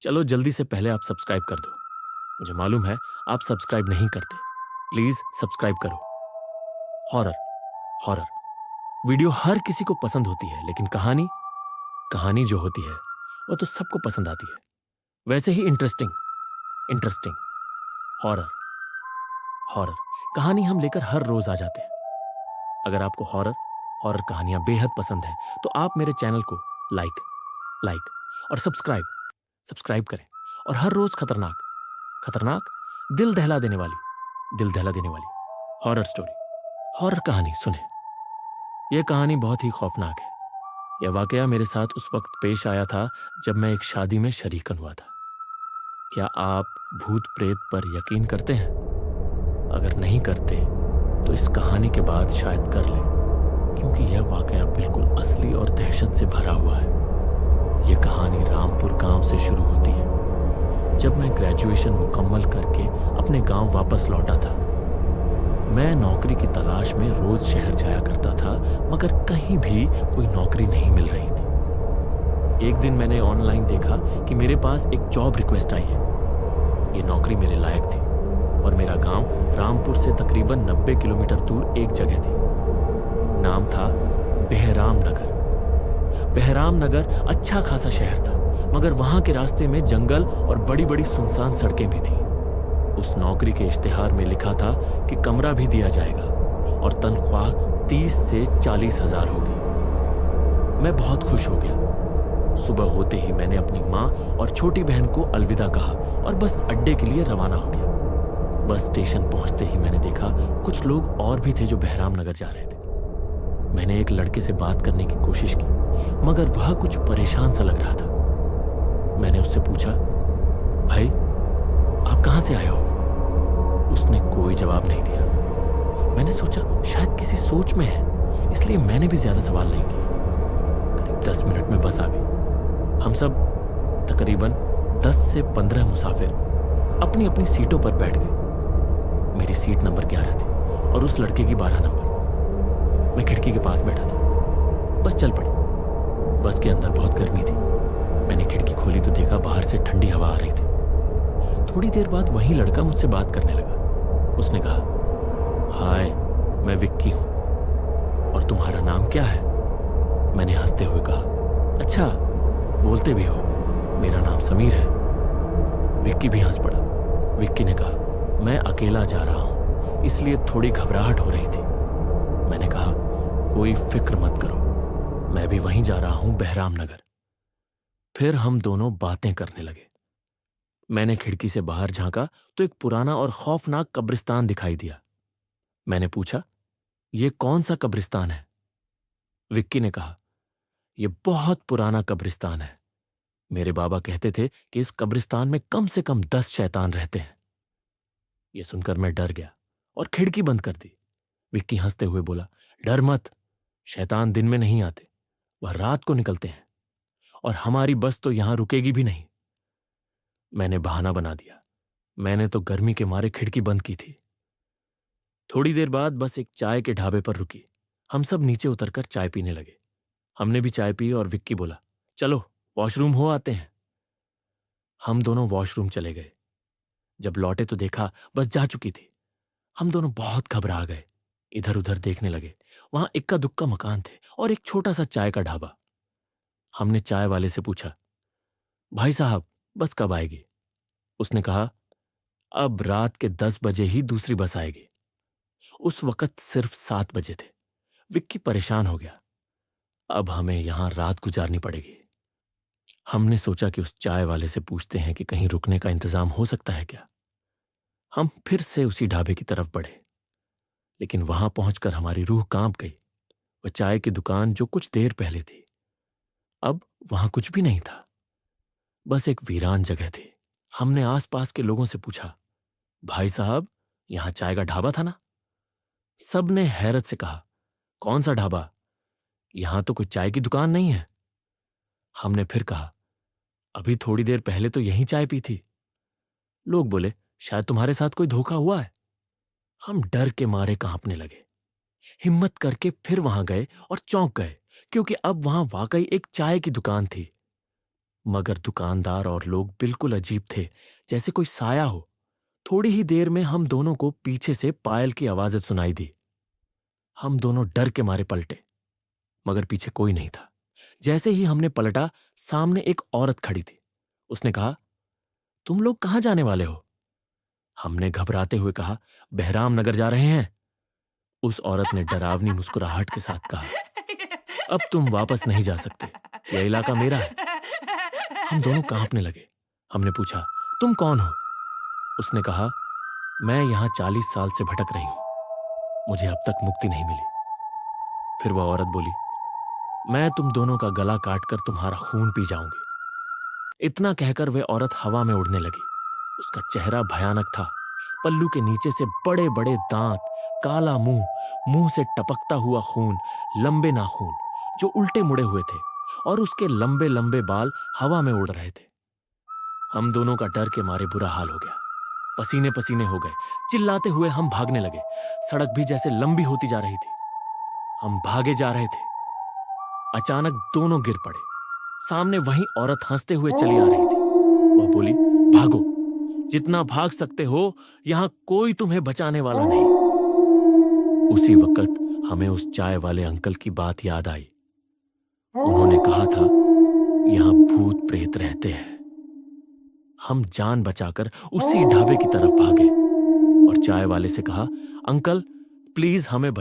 चलो जल्दी से पहले आप सब्सक्राइब कर दो। मुझे मालूम है आप सब्सक्राइब नहीं करते। प्लीज सब्सक्राइब करो। हॉरर, हॉरर वीडियो हर किसी को पसंद होती है, लेकिन कहानी कहानी जो होती है वो तो सबको पसंद आती है। वैसे ही इंटरेस्टिंग, इंटरेस्टिंग हॉरर, हॉरर कहानी हम लेकर हर रोज आ जाते हैं। अगर आपको हॉरर हॉरर कहानियां बेहद पसंद है तो आप मेरे चैनल को लाइक लाइक और सब्सक्राइब सब्सक्राइब करें। और हर रोज खतरनाक खतरनाक दिल दहला देने वाली हॉरर स्टोरी, हॉरर कहानी सुने। यह कहानी बहुत ही खौफनाक है। यह वाकया मेरे साथ उस वक्त पेश आया था जब मैं एक शादी में शरीकन हुआ था। क्या आप भूत प्रेत पर यकीन करते हैं? अगर नहीं करते तो इस कहानी के बाद शायद कर लें, क्योंकि यह वाकया बिल्कुल असली और दहशत से भरा हुआ है। यह कहानी रामपुर गांव से शुरू होती है। जब मैं ग्रेजुएशन मुकम्मल करके अपने गांव वापस लौटा था, मैं नौकरी की तलाश में रोज शहर जाया करता था, मगर कहीं भी कोई नौकरी नहीं मिल रही थी। एक दिन मैंने ऑनलाइन देखा कि मेरे पास एक जॉब रिक्वेस्ट आई है। ये नौकरी मेरे लायक थी और मेरा गांव रामपुर से तकरीबन 90 किलोमीटर दूर एक जगह थी। नाम था बेहराम नगर। बेहराम नगर अच्छा खासा शहर था, मगर वहां के रास्ते में जंगल और बड़ी बड़ी सुनसान सड़कें भी थीं। उस नौकरी के इश्तिहार में लिखा था कि कमरा भी दिया जाएगा और तनख्वाह 30 से 40 हजार होगी। मैं बहुत खुश हो गया। सुबह होते ही मैंने अपनी माँ और छोटी बहन को अलविदा कहा और बस अड्डे के लिए रवाना हो गया। बस स्टेशन पहुंचते ही मैंने देखा कुछ लोग और भी थे जो बहराम नगर जा रहे थे। मैंने एक लड़के से बात करने की कोशिश की, मगर वह कुछ परेशान सा लग रहा था। मैंने उससे पूछा, भाई आप कहां से आए हो? उसने कोई जवाब नहीं दिया। मैंने सोचा शायद किसी सोच में है, इसलिए मैंने भी ज्यादा सवाल नहीं किए। करीब 10 मिनट में बस आ गई। हम सब तकरीबन 10 से 15 मुसाफिर अपनी अपनी सीटों पर बैठ गए। मेरी सीट नंबर 11 थी और उस लड़के की 12 नंबर। मैं खिड़की के पास बैठा था। बस चल पड़ी। बस के अंदर बहुत गर्मी थी। मैंने खिड़की खोली तो देखा बाहर से ठंडी हवा आ रही थी। थोड़ी देर बाद वही लड़का मुझसे बात करने लगा। उसने कहा, हाय, मैं विक्की हूं और तुम्हारा नाम क्या है? मैंने हंसते हुए कहा, अच्छा बोलते भी हो, मेरा नाम समीर है। विक्की भी हंस पड़ा। विक्की ने कहा, मैं अकेला जा रहा हूं, इसलिए थोड़ी घबराहट हो रही थी। मैंने कहा, कोई फिक्र मत करो, मैं भी वहीं जा रहा हूं, बहराम नगर। फिर हम दोनों बातें करने लगे। मैंने खिड़की से बाहर झांका तो एक पुराना और खौफनाक कब्रिस्तान दिखाई दिया। मैंने पूछा, यह कौन सा कब्रिस्तान है? विक्की ने कहा, यह बहुत पुराना कब्रिस्तान है। मेरे बाबा कहते थे कि इस कब्रिस्तान में कम से कम 10 शैतान रहते हैं। यह सुनकर मैं डर गया और खिड़की बंद कर दी। विक्की हंसते हुए बोला, डर मत, शैतान दिन में नहीं आते, वह रात को निकलते हैं और हमारी बस तो यहां रुकेगी भी नहीं। मैंने बहाना बना दिया, मैंने तो गर्मी के मारे खिड़की बंद की थी। थोड़ी देर बाद बस एक चाय के ढाबे पर रुकी। हम सब नीचे उतरकर चाय पीने लगे। हमने भी चाय पी और विक्की बोला, चलो वॉशरूम हो आते हैं। हम दोनों वॉशरूम चले गए। जब लौटे तो देखा बस जा चुकी थी। हम दोनों बहुत घबरा गए। इधर उधर देखने लगे। वहां इक्का दुक्का मकान थे और एक छोटा सा चाय का ढाबा। हमने चाय वाले से पूछा, भाई साहब बस कब आएगी? उसने कहा, अब रात के 10 बजे ही दूसरी बस आएगी। उस वक्त सिर्फ 7 बजे थे। विक्की परेशान हो गया। अब हमें यहां रात गुजारनी पड़ेगी। हमने सोचा कि उस चाय वाले से पूछते हैं कि कहीं रुकने का इंतजाम हो सकता है क्या। हम फिर से उसी ढाबे की तरफ बढ़े, लेकिन वहां पहुंचकर हमारी रूह कांप गई। वह चाय की दुकान जो कुछ देर पहले थी, अब वहां कुछ भी नहीं था। बस एक वीरान जगह थी। हमने आसपास के लोगों से पूछा, भाई साहब यहां चाय का ढाबा था ना? सबने हैरत से कहा, कौन सा ढाबा, यहां तो कोई चाय की दुकान नहीं है। हमने फिर कहा, अभी थोड़ी देर पहले तो यहीं चाय पी थी। लोग बोले, शायद तुम्हारे साथ कोई धोखा हुआ है। हम डर के मारे कांपने लगे। हिम्मत करके फिर वहां गए और चौंक गए, क्योंकि अब वहां वाकई एक चाय की दुकान थी। मगर दुकानदार और लोग बिल्कुल अजीब थे, जैसे कोई साया हो। थोड़ी ही देर में हम दोनों को पीछे से पायल की आवाजें सुनाई दी। हम दोनों डर के मारे पलटे, मगर पीछे कोई नहीं था। जैसे ही हमने पलटा, सामने एक औरत खड़ी थी। उसने कहा, तुम लोग कहां जाने वाले हो? हमने घबराते हुए कहा, बहराम नगर जा रहे हैं। उस औरत ने डरावनी मुस्कुराहट के साथ कहा, अब तुम वापस नहीं जा सकते, यह इलाका मेरा है। हम दोनों कांपने लगे। हमने पूछा, तुम कौन हो? उसने कहा, मैं यहां 40 साल से भटक रही हूं, मुझे अब तक मुक्ति नहीं मिली। फिर वह औरत बोली, मैं तुम दोनों का गला काटकर तुम्हारा खून पी जाऊंगी। इतना कहकर वह औरत हवा में उड़ने लगी। उसका चेहरा भयानक था। पल्लू के नीचे से बड़े बड़े दांत, काला मुंह, मुंह से टपकता हुआ खून, लंबे नाखून जो उल्टे मुड़े हुए थे, और उसके लंबे लंबे बाल हवा में उड़ रहे थे। हम दोनों का डर के मारे बुरा हाल हो गया। पसीने पसीने हो गए। चिल्लाते हुए हम भागने लगे। सड़क भी जैसे लंबी होती जा रही थी। हम भागे जा रहे थे। अचानक दोनों गिर पड़े। सामने वही औरत हंसते हुए चली आ रही थी। वह बोली, भागो, जितना भाग सकते हो, यहां कोई तुम्हें बचाने वाला नहीं। उसी वक्त हमें उस चाय वाले अंकल की बात याद आई। उन्होंने कहा था, यहां भूत प्रेत रहते हैं। हम जान बचाकर उसी ढाबे की तरफ भागे और चाय वाले से कहा, अंकल प्लीज हमें बचा